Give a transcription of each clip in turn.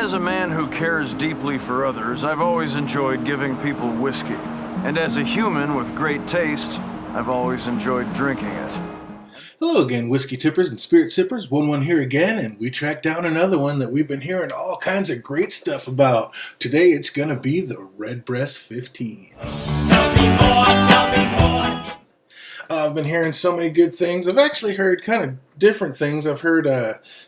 As a man who cares deeply for others, I've always enjoyed giving people whiskey. And as a human with great taste, I've always enjoyed drinking it. Hello again, whiskey tippers and spirit sippers. 1-1 here again, and we tracked down another one that we've been hearing all kinds of great stuff about. Today it's going to be the Redbreast 15. Tell me more. I've been hearing so many good things. I've actually heard kind of different things. I've heard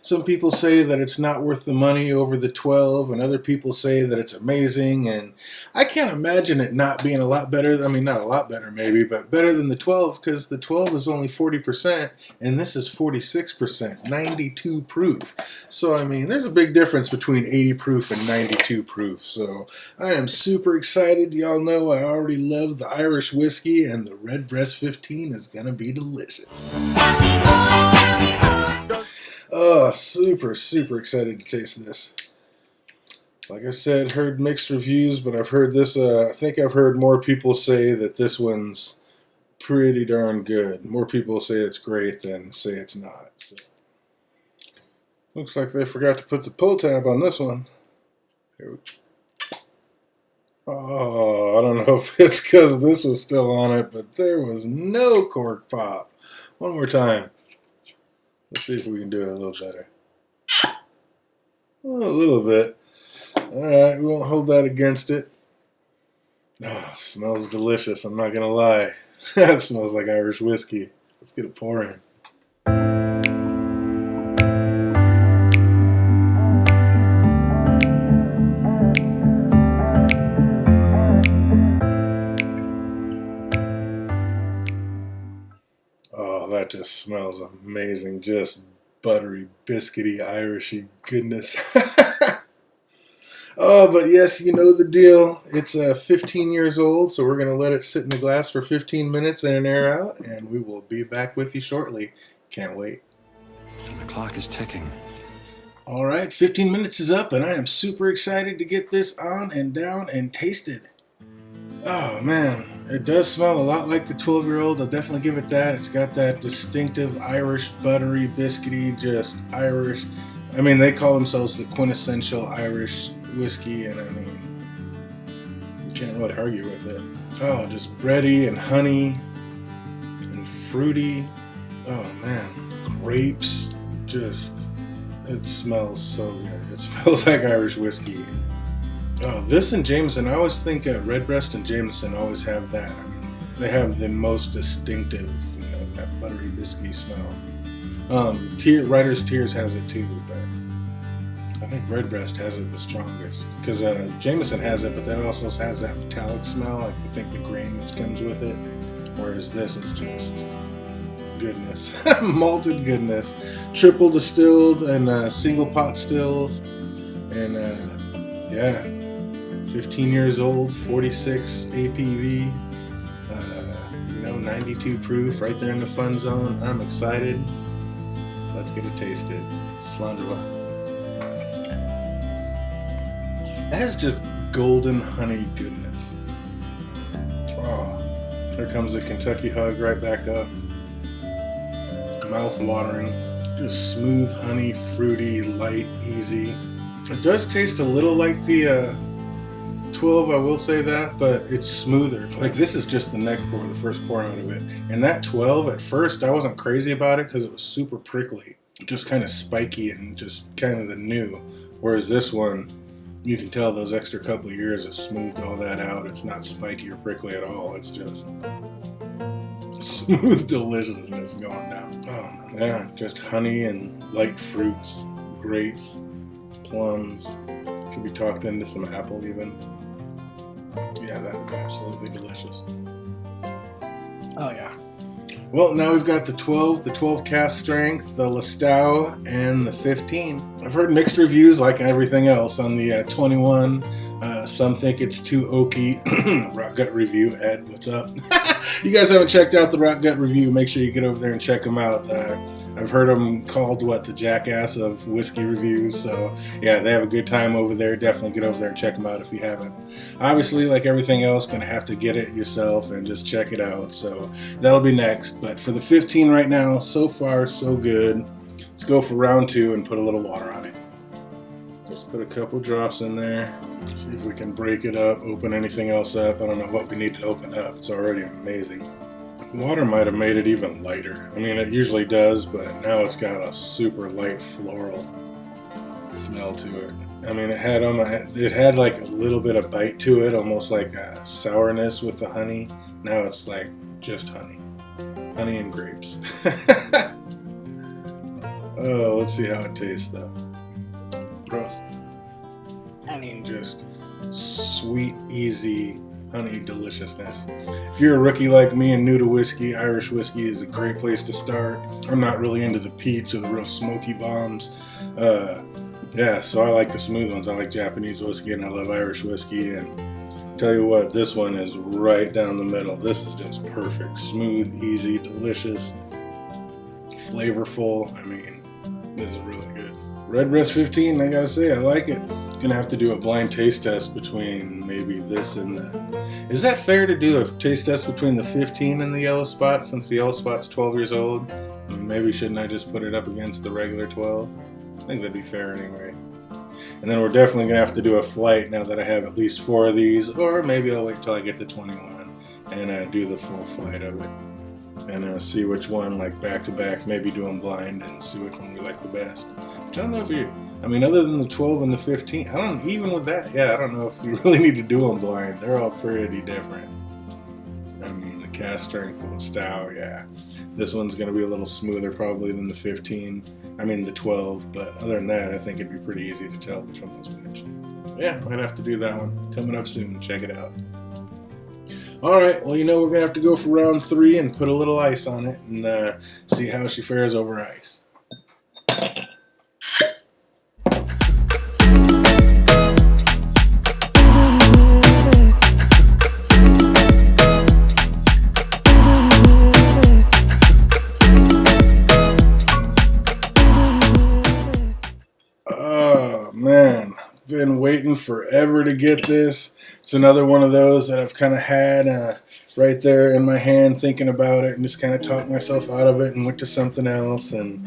some people say that it's not worth the money over the 12, and other people say that it's amazing, and I can't imagine it not being a lot better. I mean, not a lot better maybe, but better than the 12, because the 12 is only 40%, and this is 46%, 92 proof. So, I mean, there's a big difference between 80 proof and 92 proof. So, I am super excited. Y'all know I already love the Irish whiskey, and the Redbreast 15 is going to be delicious. Oh, super excited to taste this. Like I said, heard mixed reviews, but I've heard this, I think I've heard more people say that this one's pretty darn good. More people say it's great than say it's not. So. Looks like they forgot to put the pull tab on this one. Oh, I don't know if it's because this was still on it, but there was no cork pop. One more time. Let's see if we can do it a little better. Oh, a little bit. Alright, we won't hold that against it. Oh, smells delicious, I'm not going to lie. That smells like Irish whiskey. Let's get it pouring. Oh, that just smells amazing. Just buttery, biscuity, Irishy goodness. Oh, but yes, you know the deal. It's 15 years old, so we're going to let it sit in the glass for 15 minutes in and air out, and we will be back with you shortly. Can't wait. The clock is ticking. All right, 15 minutes is up, and I am super excited to get this on and down and tasted. Oh, man. It does smell a lot like the 12-year-old. I'll definitely give it that. It's got that distinctive Irish, buttery, biscuity, just Irish. I mean, they call themselves the quintessential Irish whiskey, and I mean, you can't really argue with it. Oh, just bready and honey and fruity. Oh, man. Grapes. Just, it smells so good. It smells like Irish whiskey. Oh, this and Jameson, I always think Redbreast and Jameson always have that. I mean, they have the most distinctive, you know, that buttery biscuity smell. Writer's Tears has it too, but I think Redbreast has it the strongest. Because Jameson has it, but then it also has that metallic smell. Like, I think the grain that comes with it. Whereas this is just goodness. Malted goodness. Triple distilled and single pot stills. And, yeah. 15 years old, 46 APV, you know, 92 proof, right there in the fun zone. I'm excited. Let's get it tasted. Slandra. That is just golden honey goodness. Oh, there comes the Kentucky hug right back up. Mouth watering. Just smooth, honey, fruity, light, easy. It does taste a little like the 12, I will say that, but it's smoother. Like, this is just the neck pour, the first pour out of it. And that 12, at first, I wasn't crazy about it because it was super prickly. Just kind of spiky and just kind of the new. Whereas this one, you can tell those extra couple of years have smoothed all that out. It's not spiky or prickly at all. It's just smooth deliciousness going down. Oh, yeah, just honey and light fruits, grapes, plums. Could be talked into some apple even. Yeah, that is absolutely delicious. Oh, yeah. Well, now we've got the 12 cask strength, the Listau, and the 15. I've heard mixed reviews like everything else on the 21. Some think it's too oaky. Rock Gut Review, Ed, what's up? You guys haven't checked out the Rock Gut Review, make sure you get over there and check them out. I've heard them called, the jackass of whiskey reviews. So, yeah, they have a good time over there. Definitely get over there and check them out if you haven't. Obviously, like everything else, going to have to get it yourself and just check it out. So, that'll be next. But for the 15 right now, so far, so good. Let's go for round 2 and put a little water on it. Just put a couple drops in there. See if we can break it up, open anything else up. I don't know what we need to open up. It's already amazing. Water might have made it even lighter. I mean, it usually does, but now it's got a super light floral smell to it. I mean, it had like a little bit of bite to it, almost like a sourness with the honey. Now it's like just honey and grapes. Oh, let's see how it tastes though. Roast. I mean, just sweet, easy honey deliciousness. If you're a rookie like me and new to whiskey, Irish whiskey is a great place to start. I'm not really into the peats or the real smoky bombs. Yeah, so I like the smooth ones. I like Japanese whiskey and I love Irish whiskey. And tell you what, this one is right down the middle. This is just perfect. Smooth, easy, delicious, flavorful. I mean, this is really good. Redbreast 15, I gotta say, I like it. Gonna have to do a blind taste test between maybe this and the... Is that fair to do a taste test between the 15 and the yellow spot, since the yellow spot's 12 years old? I mean, maybe shouldn't I just put it up against the regular 12? I think that'd be fair anyway. And then we're definitely gonna have to do a flight now that I have at least 4 of these, or maybe I'll wait till I get to 21 and do the full flight of it. And see which one, like back to back, maybe do them blind and see which one we like the best. Which I don't know if you... I mean, other than the 12 and the 15, I don't, even with that, yeah, I don't know if you really need to do them blind. They're all pretty different. I mean, the cast strength of the stout, yeah. This one's going to be a little smoother probably than the 15. I mean, the 12, but other than that, I think it'd be pretty easy to tell which one was which. Yeah, might have to do that one. Coming up soon. Check it out. Alright, well, you know, we're going to have to go for round 3 and put a little ice on it and see how she fares over ice. Man, been waiting forever to get this. It's another one of those that I've kind of had right there in my hand thinking about it and just kind of talked myself out of it and went to something else. And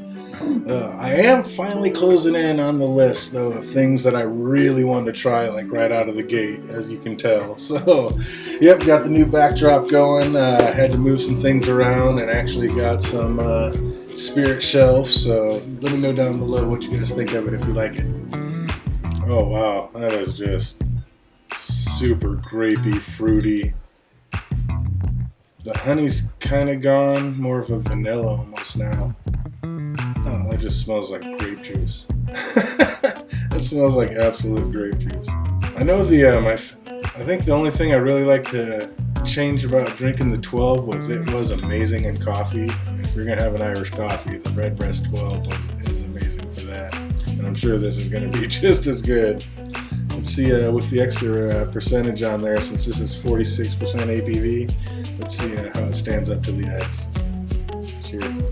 I am finally closing in on the list, though, of things that I really wanted to try, like right out of the gate, as you can tell. So, yep, got the new backdrop going. Had to move some things around and actually got some spirit shelves. So let me know down below what you guys think of it if you like it. Oh wow, that is just super grapey, fruity. The honey's kind of gone, more of a vanilla almost now. Oh, it just smells like grape juice. It smells like absolute grape juice. I know I think the only thing I really like to change about drinking the 12 was it was amazing in coffee. I mean, if you're gonna have an Irish coffee, the Redbreast 12 is amazing for that. And I'm sure this is going to be just as good. Let's see, with the extra percentage on there, since this is 46% ABV, let's see how it stands up to the ice. Cheers.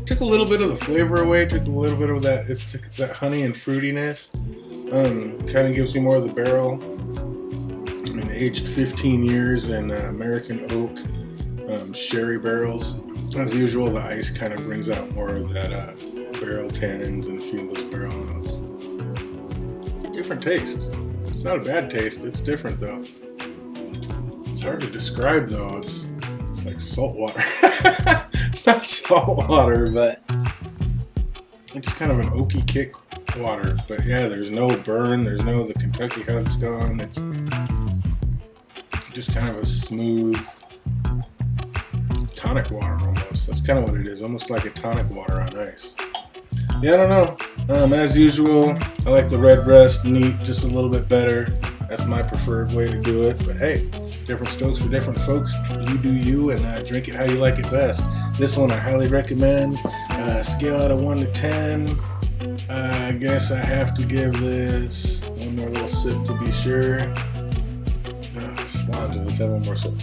Took a little bit of the flavor away, took a little bit of that honey and fruitiness. Kind of gives you more of the barrel. I mean, aged 15 years in American oak sherry barrels. As usual, the ice kind of brings out more of that barrel tannins and a few of those barrel notes. It's a different taste. It's not a bad taste. It's different though. It's hard to describe though. It's like salt water. It's not salt water, but it's just kind of an oaky kick water. But yeah, there's no burn. The Kentucky hug's gone. It's just kind of a smooth tonic water almost. That's kind of what it is. Almost like a tonic water on ice. Yeah, I don't know. As usual, I like the Redbreast neat just a little bit better. That's my preferred way to do it. But hey, different strokes for different folks. You do you, and drink it how you like it best. This one I highly recommend. Scale out of 1 to 10. I guess I have to give this one more little sip to be sure. Slange, let's have one more sip.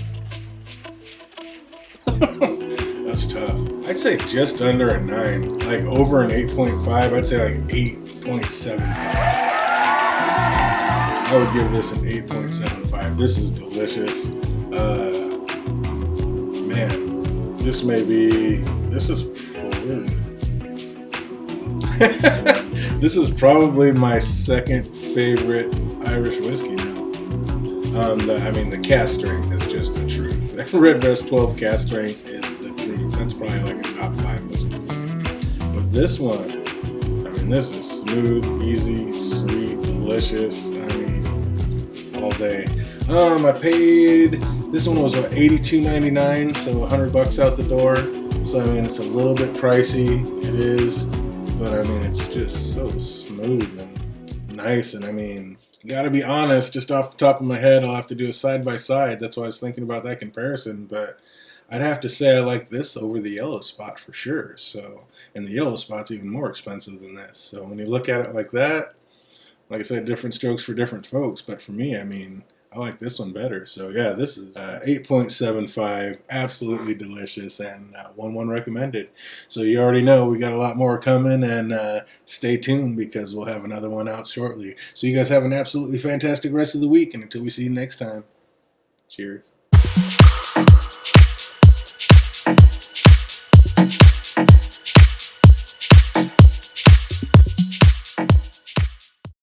That's tough. I'd say just under a 9. Like over an 8.5, I'd say like 8.75. I would give this an 8.75. This is delicious. Man, this is pretty. This is probably my second favorite Irish whiskey now. The cask strength is just the truth. Redbreast 12 cask strength is the truth. That's probably like a top 5 whiskey. With this one, this is smooth, easy, sweet, delicious. All day. I paid, this one was what, $82.99, so $100 out the door. So it's a little bit pricey. It is, but it's just so smooth and nice. And gotta be honest, just off the top of my head, I'll have to do a side by side. That's why I was thinking about that comparison. But I'd have to say I like this over the Yellow Spot for sure. So, and the Yellow Spot's even more expensive than this. So when you look at it like that, like I said, different strokes for different folks. But for me, I like this one better. So yeah, this is 8.75, absolutely delicious, and 1-1 recommended. So you already know we got a lot more coming, and stay tuned because we'll have another one out shortly. So you guys have an absolutely fantastic rest of the week, and until we see you next time, cheers.